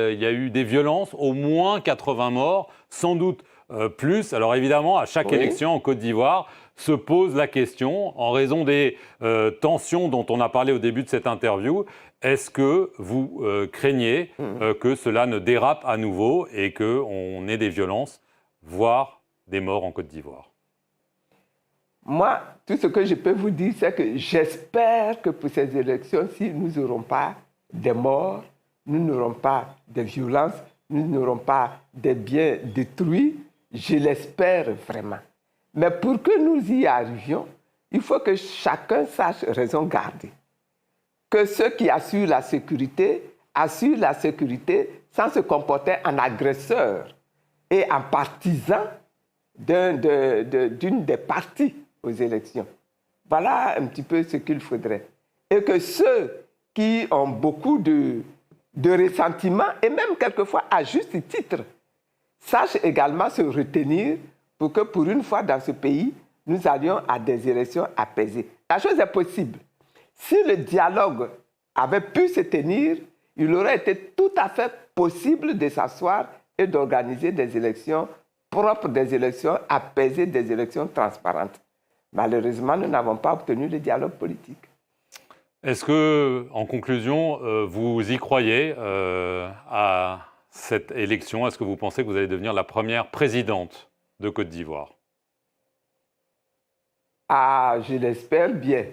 il y a eu des violences, au moins 80 morts, sans doute plus. Alors évidemment, à chaque élection en Côte d'Ivoire, se pose la question, en raison des tensions dont on a parlé au début de cette interview, est-ce que vous craignez que cela ne dérape à nouveau et qu'on ait des violences, voire des morts en Côte d'Ivoire? Moi, tout ce que je peux vous dire, c'est que j'espère que pour ces élections-ci, nous n'aurons pas des morts, nous n'aurons pas de violences, nous n'aurons pas des biens détruits. Je l'espère vraiment. Mais pour que nous y arrivions, il faut que chacun sache raison garder. Que ceux qui assurent la sécurité sans se comporter en agresseur et en partisan d'une des parties aux élections. Voilà un petit peu ce qu'il faudrait. Et que ceux qui ont beaucoup de ressentiment, et même quelquefois à juste titre, sachent également se retenir pour que pour une fois dans ce pays, nous allions à des élections apaisées. La chose est possible. Si le dialogue avait pu se tenir, il aurait été tout à fait possible de s'asseoir et d'organiser des élections propres, des élections apaisées, des élections transparentes. Malheureusement, nous n'avons pas obtenu le dialogue politique. Est-ce que, en conclusion, vous y croyez à cette élection? Est-ce que vous pensez que vous allez devenir la première présidente de Côte d'Ivoire? Ah, je l'espère bien.